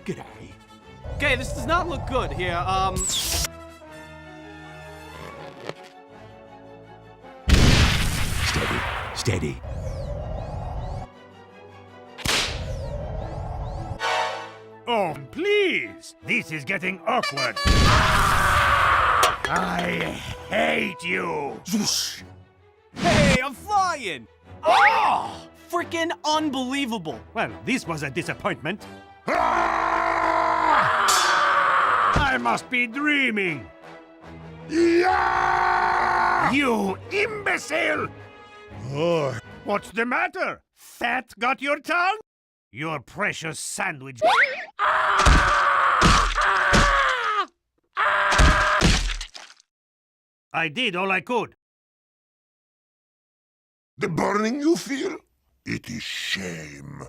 G'day. Okay, this does not look good here. Steady, steady. Oh, please! This is getting awkward. I hate you! Zwoosh. Hey, I'm flying! Oh! Freaking unbelievable! Well, this was a disappointment. I must be dreaming! Yeah! You imbecile! Oh. What's the matter? Fat got your tongue? Your precious sandwich. I did all I could. The burning you feel? It is shame.